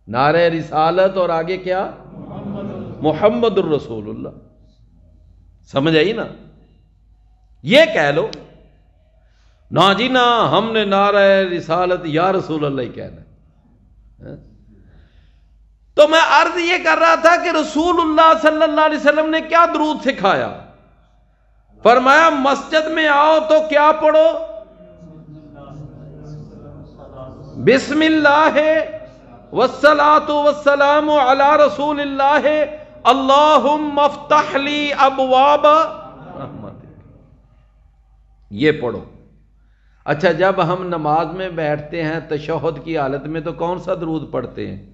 نعرہ رسالت اور آگے کیا؟ محمد الرسول اللہ. سمجھ آئی نا؟ یہ کہہ لو نا جی نا، ہم نے نعرہ رسالت یا رسول اللہ ہی کہنا ہے. تو میں عرض یہ کر رہا تھا کہ رسول اللہ صلی اللہ علیہ وسلم نے کیا درود سکھایا؟ فرمایا مسجد میں آؤ تو کیا پڑھو؟ بسم اللہ والصلاۃ والسلام علی رسول اللہ اللہم افتح لی ابواب رحمتک. یہ پڑھو. اچھا جب ہم نماز میں بیٹھتے ہیں تشہد کی حالت میں تو کون سا درود پڑھتے ہیں؟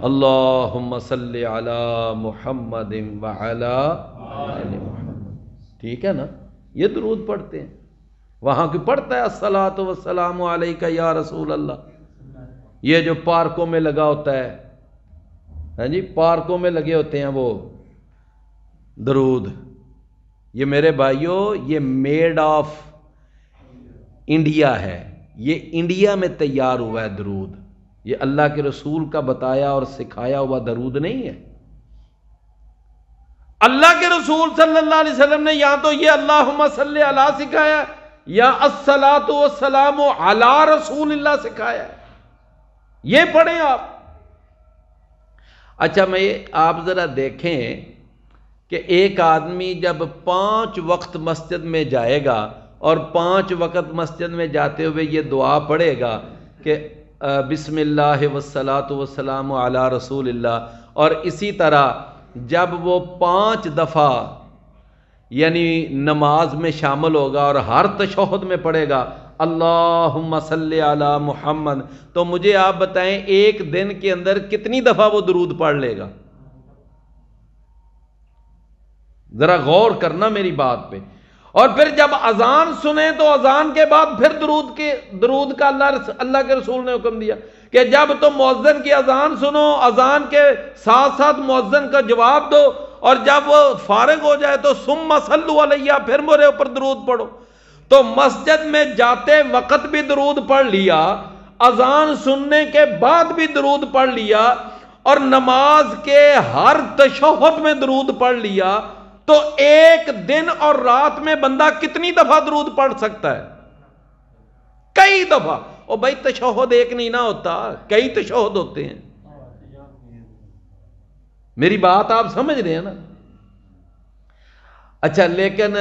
اللہم صلی علی محمد وعلی آل محمد. ٹھیک ہے نا، یہ درود پڑھتے ہیں. وہاں کی پڑھتا ہے الصلاۃ والسلام علیک یا رسول اللہ. یہ جو پارکوں میں لگا ہوتا ہے، ہاں جی پارکوں میں لگے ہوتے ہیں وہ درود، یہ میرے بھائیوں یہ میڈ آف انڈیا ہے، یہ انڈیا میں تیار ہوا ہے درود. یہ اللہ کے رسول کا بتایا اور سکھایا ہوا درود نہیں ہے. اللہ کے رسول صلی اللہ علیہ وسلم نے یا تو یہ اللہم صلی علی سکھایا یا الصلاۃ والسلام علی رسول اللہ سکھایا ہے. یہ پڑھیں آپ. اچھا میں آپ ذرا دیکھیں کہ ایک آدمی جب 5 وقت مسجد میں جائے گا اور 5 وقت مسجد میں جاتے ہوئے یہ دعا پڑھے گا کہ بسم اللہ والصلاۃ والسلام علی رسول اللہ، اور اسی طرح جب وہ 5 دفعہ یعنی نماز میں شامل ہوگا اور ہر تشہد میں پڑھے گا اللہم صلی علی محمد، تو مجھے آپ بتائیں ایک دن کے اندر کتنی دفعہ وہ درود پڑھ لے گا؟ ذرا غور کرنا میری بات پہ. اور پھر جب اذان سنیں تو اذان کے بعد پھر درود کا اللہ کے رسول نے حکم دیا کہ جب تم مؤذن کی اذان سنو اذان کے ساتھ ساتھ مؤذن کا جواب دو، اور جب وہ فارغ ہو جائے تو ثم صلوا علیہ، پھر میرے اوپر درود پڑھو. تو مسجد میں جاتے وقت بھی درود پڑھ لیا، اذان سننے کے بعد بھی درود پڑھ لیا، اور نماز کے ہر تشہد میں درود پڑھ لیا، تو ایک دن اور رات میں بندہ کتنی دفعہ درود پڑھ سکتا ہے؟ کئی دفعہ. اور بھائی تشہد ایک نہیں نہ ہوتا، کئی تشہد ہوتے ہیں. میری بات آپ سمجھ رہے ہیں نا؟ اچھا لیکن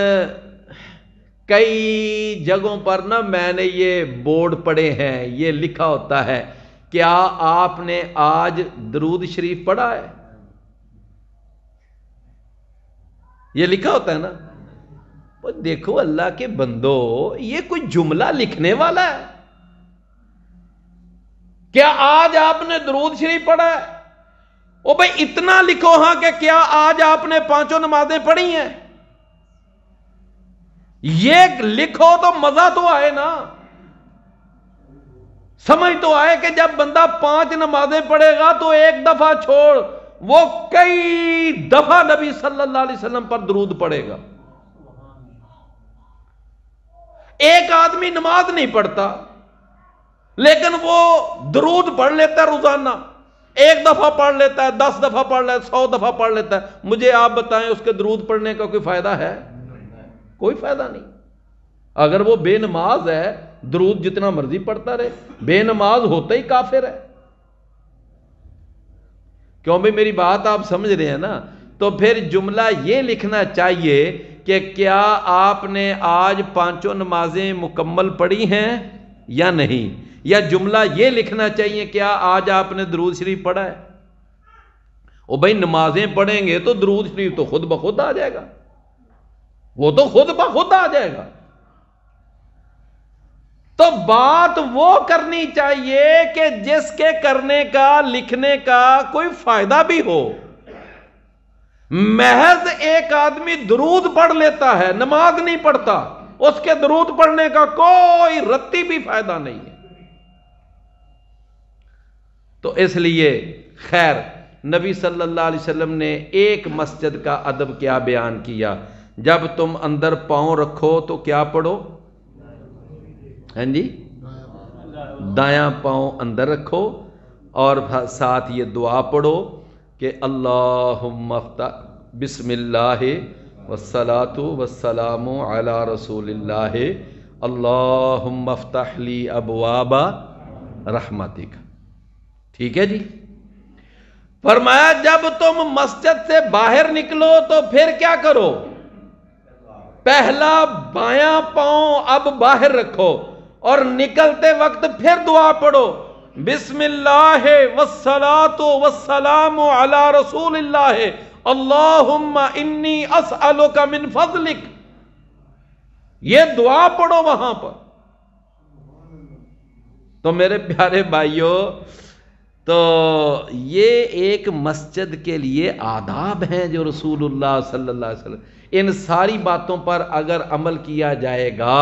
کئی جگہوں پر نا میں نے یہ بورڈ پڑھے ہیں، یہ لکھا ہوتا ہے کیا آپ نے آج درود شریف پڑھا ہے؟ یہ لکھا ہوتا ہے نا۔ دیکھو اللہ کے بندو، یہ کوئی جملہ لکھنے والا ہے؟ کیا آج آپ نے درود شریف پڑھا ہے؟ او بھائی اتنا لکھو ہاں کہ کیا آج آپ نے 5 نمازیں پڑھی ہیں؟ یہ لکھو تو مزہ تو آئے نا، سمجھ تو آئے کہ جب بندہ 5 نمازیں پڑھے گا تو ایک دفعہ چھوڑ وہ کئی دفعہ نبی صلی اللہ علیہ وسلم پر درود پڑھے گا۔ ایک آدمی نماز نہیں پڑھتا لیکن وہ درود پڑھ لیتا ہے روزانہ، 1 دفعہ پڑھ لیتا ہے، 10 دفعہ پڑھ لیتا ہے، 100 دفعہ پڑھ لیتا ہے۔ مجھے آپ بتائیں اس کے درود پڑھنے کا کوئی فائدہ ہے؟ کوئی فائدہ نہیں۔ اگر وہ بے نماز ہے درود جتنا مرضی پڑھتا رہے، بے نماز ہوتا ہی کافر ہے۔ کیوں بھئی میری بات آپ سمجھ رہے ہیں نا؟ تو پھر جملہ یہ لکھنا چاہیے کہ کیا آپ نے آج 5 نمازیں مکمل پڑھی ہیں یا نہیں، یا جملہ یہ لکھنا چاہیے کیا آج آپ نے درود شریف پڑھا ہے؟ او بھائی نمازیں پڑھیں گے تو درود شریف تو خود بخود آ جائے گا، وہ تو خود بخود آ جائے گا۔ تو بات وہ کرنی چاہیے کہ جس کے کرنے کا لکھنے کا کوئی فائدہ بھی ہو۔ محض ایک آدمی درود پڑھ لیتا ہے، نماز نہیں پڑھتا، اس کے درود پڑھنے کا کوئی رتی بھی فائدہ نہیں ہے۔ تو اس لیے خیر نبی صلی اللہ علیہ وسلم نے ایک مسجد کا ادب کیا بیان کیا، جب تم اندر پاؤں رکھو تو کیا پڑھو؟ ہاں جی، دایاں پاؤں اندر رکھو اور ساتھ یہ دعا پڑھو کہ اللہم افتح بسم اللہ والصلاة والسلام علی رسول اللہ اللہم افتح لی ابواب رحمتک۔ ٹھیک ہے جی؟ فرمایا جب تم مسجد سے باہر نکلو تو پھر کیا کرو؟ پہلا بایاں پاؤں اب باہر رکھو اور نکلتے وقت پھر دعا پڑھو بسم اللہ والصلاة والسلام علی رسول اللہ اللہم انی اسألک من فضلک۔ یہ دعا پڑھو وہاں پر۔ تو میرے پیارے بھائیوں، تو یہ ایک مسجد کے لیے آداب ہیں جو رسول اللہ صلی اللہ علیہ وسلم، ان ساری باتوں پر اگر عمل کیا جائے گا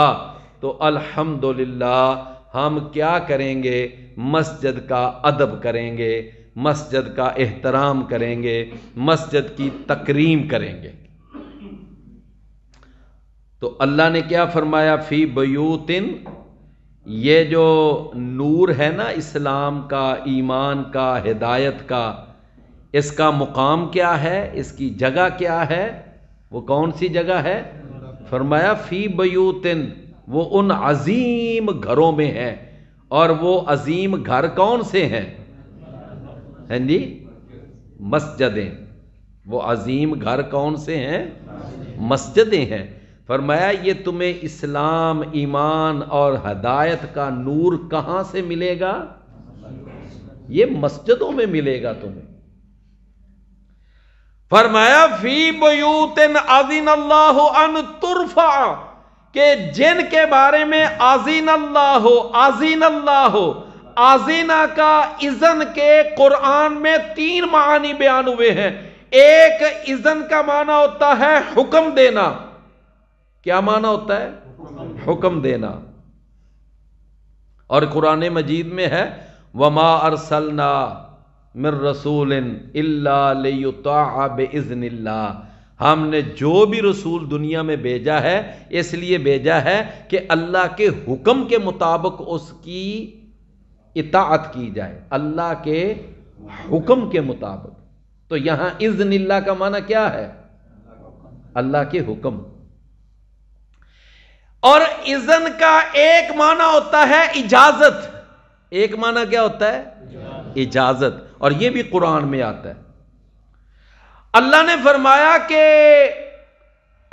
تو الحمدللہ ہم کیا کریں گے؟ مسجد کا ادب کریں گے، مسجد کا احترام کریں گے، مسجد کی تکریم کریں گے۔ تو اللہ نے کیا فرمایا؟ فی بیوتن، یہ جو نور ہے نا اسلام کا، ایمان کا، ہدایت کا، اس کا مقام کیا ہے؟ اس کی جگہ کیا ہے؟ وہ کون سی جگہ ہے؟ فرمایا فی بیوتن، وہ ان عظیم گھروں میں ہے۔ اور وہ عظیم گھر کون سے ہیں؟ ہیں جی؟ مسجدیں۔ وہ عظیم گھر کون سے ہیں؟ مسجدیں ہیں۔ فرمایا یہ تمہیں اسلام، ایمان اور ہدایت کا نور کہاں سے ملے گا؟ یہ مسجدوں میں ملے گا تمہیں۔ فرمایا فی بیوت اذن اللہ ان ترفع، کہ جن کے بارے میں اذن اللہ، اذن اللہ، اذن کا اذن کے قرآن میں 3 معنی بیان ہوئے ہیں۔ ایک اذن کا معنی ہوتا ہے حکم دینا۔ کیا معنی ہوتا ہے؟ حکم دینا۔ اور قرآن مجید میں ہے وما ارسلنا من رسول الا لیطاع باذن اللہ، ہم نے جو بھی رسول دنیا میں بھیجا ہے اس لیے بھیجا ہے کہ اللہ کے حکم کے مطابق اس کی اطاعت کی جائے، اللہ کے حکم کے مطابق۔ تو یہاں اذن اللہ کا معنی کیا ہے؟ اللہ کے حکم۔ اور اذن کا ایک معنی ہوتا ہے اجازت۔ ایک معنی کیا ہوتا ہے؟ اجازت۔ اور یہ بھی قرآن میں آتا ہے۔ اللہ نے فرمایا کہ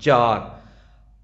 4।